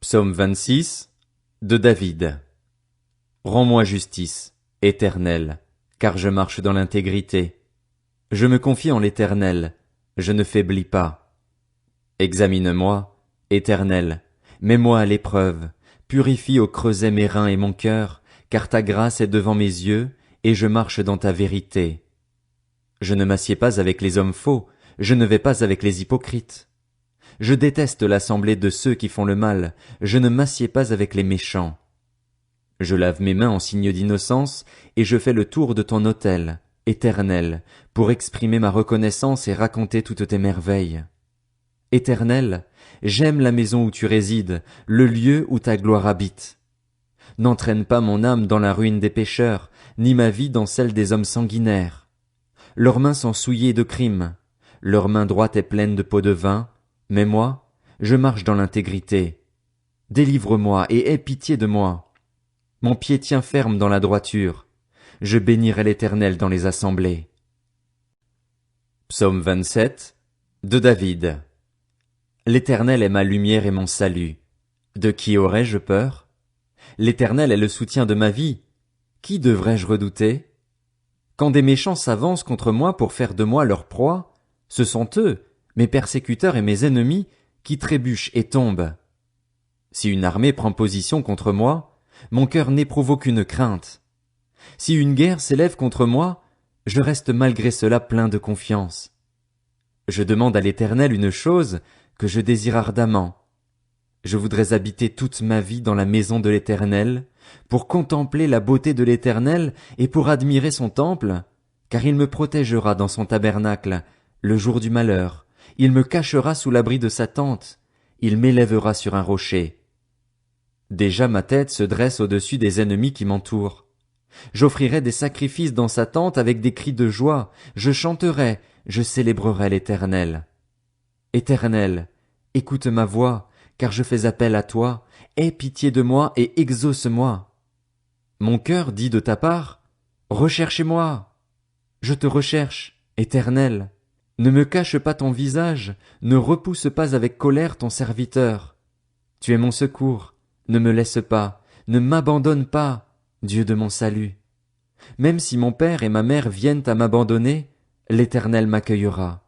Psaume 26 de David. Rends-moi justice, Éternel, car je marche dans l'intégrité. Je me confie en l'Éternel, je ne faiblis pas. Examine-moi, Éternel, mets-moi à l'épreuve, purifie au creuset mes reins et mon cœur, car ta grâce est devant mes yeux, et je marche dans ta vérité. Je ne m'assieds pas avec les hommes faux, je ne vais pas avec les hypocrites. Je déteste l'assemblée de ceux qui font le mal, je ne m'assieds pas avec les méchants. Je lave mes mains en signe d'innocence, et je fais le tour de ton autel, Éternel, pour exprimer ma reconnaissance et raconter toutes tes merveilles. Éternel, j'aime la maison où tu résides, le lieu où ta gloire habite. N'entraîne pas mon âme dans la ruine des pécheurs, ni ma vie dans celle des hommes sanguinaires. Leurs mains sont souillées de crimes, leur main droite est pleine de pots de vin, mais moi, je marche dans l'intégrité. Délivre-moi et aie pitié de moi. Mon pied tient ferme dans la droiture. Je bénirai l'Éternel dans les assemblées. Psaume 27 de David. L'Éternel est ma lumière et mon salut. De qui aurais-je peur? L'Éternel est le soutien de ma vie. Qui devrais-je redouter? Quand des méchants s'avancent contre moi pour faire de moi leur proie, ce sont eux, mes persécuteurs et mes ennemis, qui trébuchent et tombent. Si une armée prend position contre moi, mon cœur n'éprouve aucune crainte. Si une guerre s'élève contre moi, je reste malgré cela plein de confiance. Je demande à l'Éternel une chose que je désire ardemment. Je voudrais habiter toute ma vie dans la maison de l'Éternel, pour contempler la beauté de l'Éternel et pour admirer son temple, car il me protégera dans son tabernacle le jour du malheur. Il me cachera sous l'abri de sa tente, il m'élèvera sur un rocher. Déjà ma tête se dresse au-dessus des ennemis qui m'entourent. J'offrirai des sacrifices dans sa tente avec des cris de joie, je chanterai, je célébrerai l'Éternel. Éternel, écoute ma voix, car je fais appel à toi, aie pitié de moi et exauce-moi. Mon cœur dit de ta part, recherchez-moi. Je te recherche, Éternel. Ne me cache pas ton visage, ne repousse pas avec colère ton serviteur. Tu es mon secours, ne me laisse pas, ne m'abandonne pas, Dieu de mon salut. Même si mon père et ma mère viennent à m'abandonner, l'Éternel m'accueillera.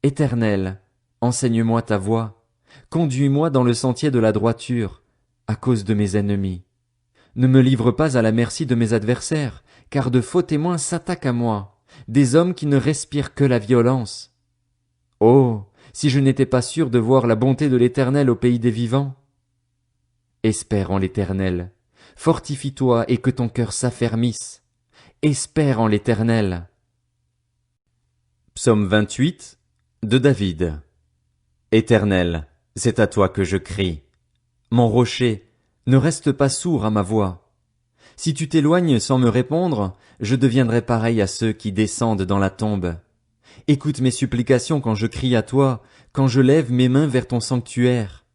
Éternel, enseigne-moi ta voie, conduis-moi dans le sentier de la droiture, à cause de mes ennemis. Ne me livre pas à la merci de mes adversaires, car de faux témoins s'attaquent à moi. Des hommes qui ne respirent que la violence. Oh, si je n'étais pas sûr de voir la bonté de l'Éternel au pays des vivants. Espère en l'Éternel, fortifie-toi et que ton cœur s'affermisse. Espère en l'Éternel. Psaume 28 de David. Éternel, c'est à toi que je crie. Mon rocher, ne reste pas sourd à ma voix. Si tu t'éloignes sans me répondre, je deviendrai pareil à ceux qui descendent dans la tombe. Écoute mes supplications quand je crie à toi, quand je lève mes mains vers ton sanctuaire.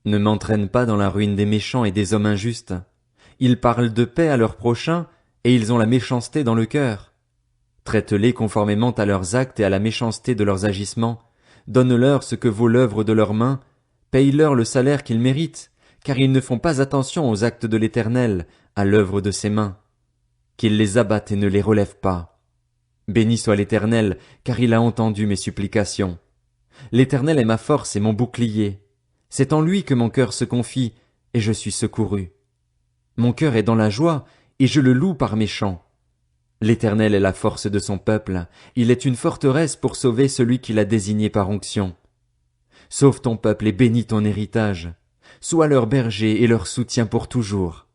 Ne m'entraîne pas dans la ruine des méchants et des hommes injustes. Ils parlent de paix à leurs prochains, et ils ont la méchanceté dans le cœur. Traite-les conformément à leurs actes et à la méchanceté de leurs agissements. Donne-leur ce que vaut l'œuvre de leurs mains. Paye-leur le salaire qu'ils méritent, car ils ne font pas attention aux actes de l'Éternel, à l'œuvre de ses mains. Qu'il les abatte et ne les relève pas. Béni soit l'Éternel, car il a entendu mes supplications. L'Éternel est ma force et mon bouclier. C'est en lui que mon cœur se confie, et je suis secouru. Mon cœur est dans la joie, et je le loue par mes chants. L'Éternel est la force de son peuple, il est une forteresse pour sauver celui qu'il a désigné par onction. Sauve ton peuple et bénis ton héritage. Sois leur berger et leur soutien pour toujours.